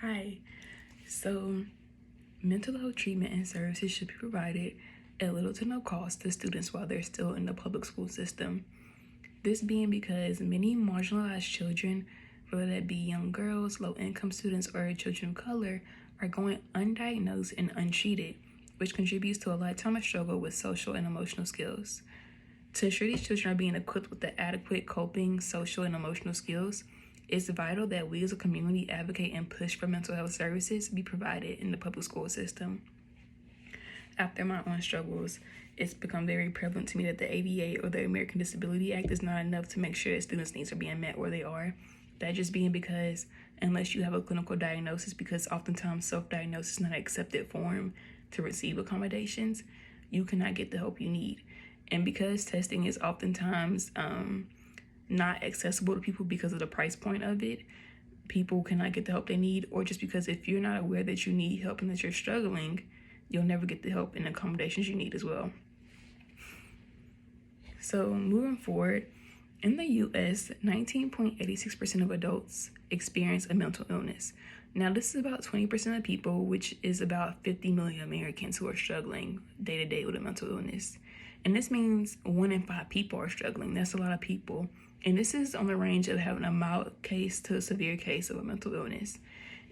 Hi. So, mental health treatment and services should be provided at little to no cost to students while they're still in the public school system. This being because many marginalized children, whether that be young girls, low-income students, or children of color, are going undiagnosed and untreated, which contributes to a lifetime of struggle with social and emotional skills. To ensure these children are being equipped with the adequate coping, social, and emotional skills, it's vital that we as a community advocate and push for mental health services be provided in the public school system. After my own struggles, it's become very prevalent to me that the ADA or the American Disability Act is not enough to make sure that students' needs are being met where they are. That just being because unless you have a clinical diagnosis, because oftentimes self-diagnosis is not an accepted form to receive accommodations, you cannot get the help you need. And because testing is oftentimes not accessible to people because of the price point of it, people cannot get the help they need, or just because if you're not aware that you need help and that you're struggling, you'll never get the help and accommodations you need as well. So moving forward, in the US, 19.86% of adults experience a mental illness. Now, this is about 20% of people, which is about 50 million Americans who are struggling day to day with a mental illness. And this means 1 in 5 people are struggling. That's a lot of people. And this is on the range of having a mild case to a severe case of a mental illness.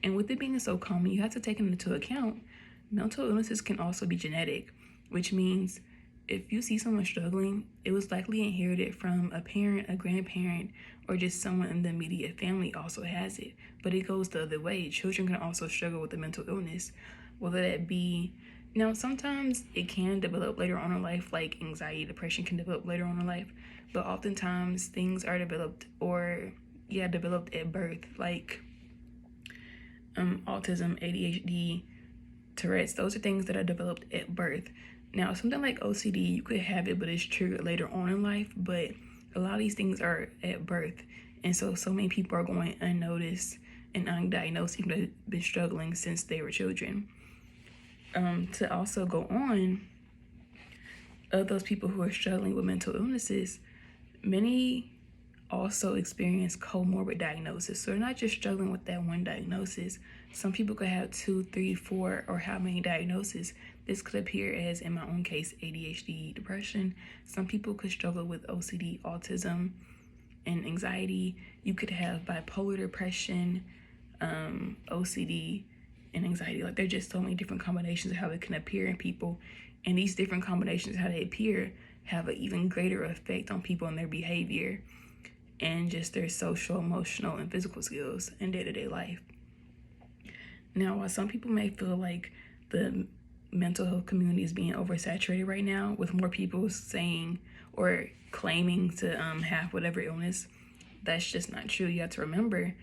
And with it being so common, you have to take into account mental illnesses can also be genetic, which means if you see someone struggling, it was likely inherited from a parent, a grandparent, or just someone in the immediate family also has it. But it goes the other way. Children can also struggle with a mental illness, whether that be, now sometimes it can develop later on in life, like anxiety, depression can develop later on in life, but oftentimes things are developed at birth, like autism, ADHD, Tourette's. Those are things that are developed at birth. Now, something like OCD, you could have it, but it's triggered later on in life. But a lot of these things are at birth. And so many people are going unnoticed and undiagnosed, even though they've been struggling since they were children. To also go on, of those people who are struggling with mental illnesses, many also experience comorbid diagnosis. So they're not just struggling with that one diagnosis. Some people could have 2, 3, 4, or how many diagnoses. This could appear as, in my own case, ADHD, depression. Some people could struggle with OCD, autism, and anxiety. You could have bipolar depression, OCD, and anxiety. Like, there are just so many different combinations of how it can appear in people. And these different combinations, how they appear, have an even greater effect on people and their behavior and just their social, emotional, and physical skills in day-to-day life. Now, while some people may feel like the mental health community is being oversaturated right now, with more people saying or claiming to have whatever illness, that's just not true. You have to remember,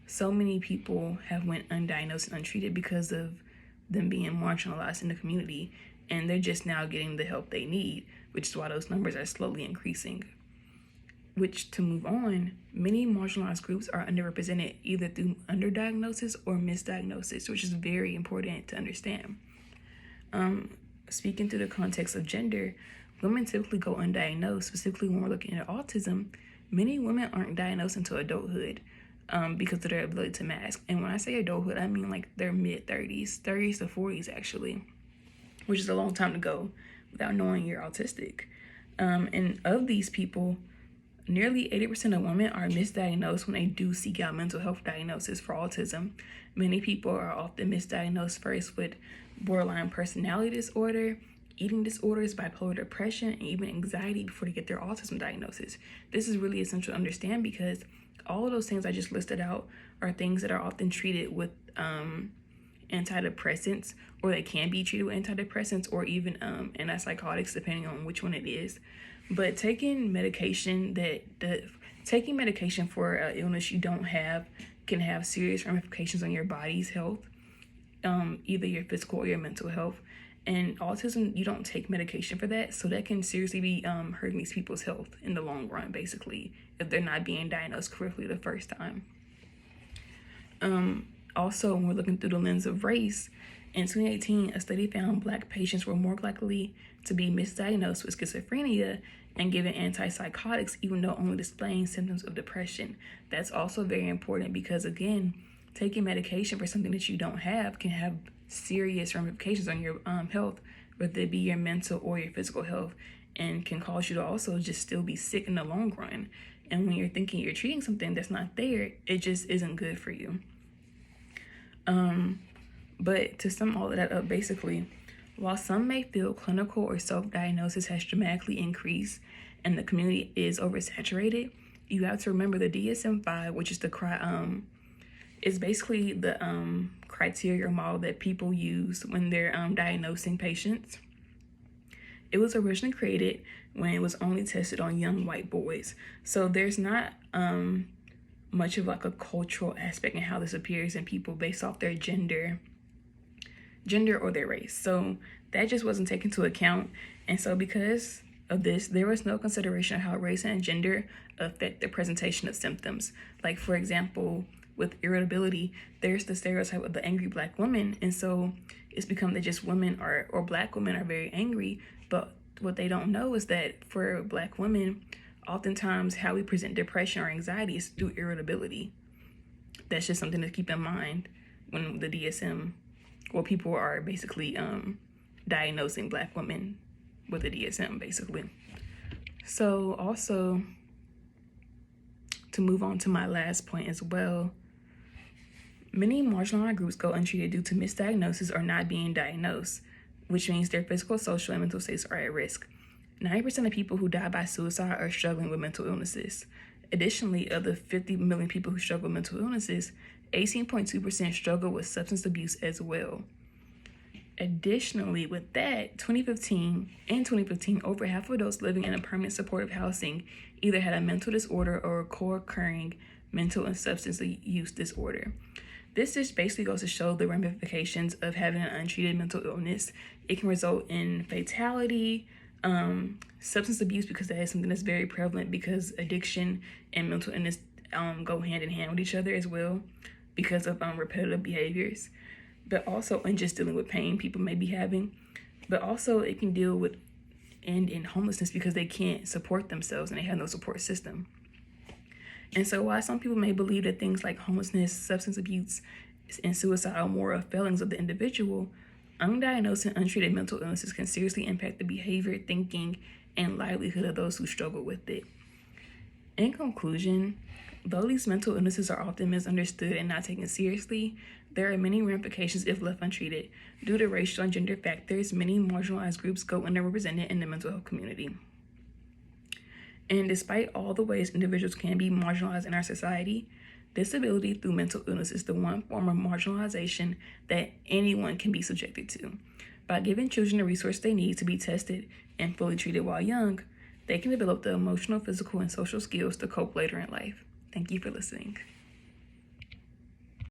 so many people have went undiagnosed and untreated because of them being marginalized in the community, and they're just now getting the help they need, which is why those numbers are slowly increasing. Which, to move on, many marginalized groups are underrepresented either through underdiagnosis or misdiagnosis, which is very important to understand. Speaking through the context of gender, women typically go undiagnosed. Specifically when we're looking at autism, many women aren't diagnosed until adulthood because of their ability to mask. And when I say adulthood, I mean like their mid-30s, 30s to 40s actually, which is a long time to go without knowing you're autistic. And of these people, nearly 80% of women are misdiagnosed when they do seek out mental health diagnosis for autism. Many people are often misdiagnosed first with borderline personality disorder, eating disorders, bipolar depression, and even anxiety before they get their autism diagnosis. This is really essential to understand because all of those things I just listed out are things that are often treated with antidepressants, or they can be treated with antidepressants or even antipsychotics, depending on which one it is. But taking medication for an illness you don't have can have serious ramifications on your body's health, either your physical or your mental health. And autism, you don't take medication for that, so that can seriously be hurting these people's health in the long run, basically, if they're not being diagnosed correctly the first time. Also, when we're looking through the lens of race, in 2018, a study found Black patients were more likely to be misdiagnosed with schizophrenia and given antipsychotics, even though only displaying symptoms of depression. That's also very important because, again, taking medication for something that you don't have can have serious ramifications on your health, whether it be your mental or your physical health, and can cause you to also just still be sick in the long run. And when you're thinking you're treating something that's not there, it just isn't good for you. But to sum all of that up, basically, while some may feel clinical or self-diagnosis has dramatically increased and the community is oversaturated, you have to remember the DSM-5, which is is basically the criteria model that people use when they're diagnosing patients. It was originally created when it was only tested on young white boys. So there's not much of like a cultural aspect in how this appears in people based off their gender or their race. So that just wasn't taken into account. And so because of this, there was no consideration of how race and gender affect the presentation of symptoms. Like, for example, with irritability, there's the stereotype of the angry Black woman. And so it's become that just women or Black women are very angry. But what they don't know is that for Black women, oftentimes how we present depression or anxiety is through irritability. That's just something to keep in mind when the DSM, or people are basically diagnosing Black women with the DSM, basically. So also, to move on to my last point as well, many marginalized groups go untreated due to misdiagnosis or not being diagnosed, which means their physical, social, and mental states are at risk. 90% of people who die by suicide are struggling with mental illnesses. Additionally, of the 50 million people who struggle with mental illnesses, 18.2% struggle with substance abuse as well. Additionally, with that, 2015, over half of adults living in a permanent supportive housing either had a mental disorder or a co-occurring mental and substance use disorder. This just basically goes to show the ramifications of having an untreated mental illness. It can result in fatality, substance abuse, because that is something that's very prevalent, because addiction and mental illness go hand in hand with each other as well because of repetitive behaviors. But also in just dealing with pain people may be having. But also it can end in homelessness because they can't support themselves and they have no support system. And so while some people may believe that things like homelessness, substance abuse, and suicide are more of failings of the individual, undiagnosed and untreated mental illnesses can seriously impact the behavior, thinking, and livelihood of those who struggle with it. In conclusion, though these mental illnesses are often misunderstood and not taken seriously, there are many ramifications if left untreated. Due to racial and gender factors, many marginalized groups go underrepresented in the mental health community. And despite all the ways individuals can be marginalized in our society, disability through mental illness is the one form of marginalization that anyone can be subjected to. By giving children the resource they need to be tested and fully treated while young, they can develop the emotional, physical, and social skills to cope later in life. Thank you for listening.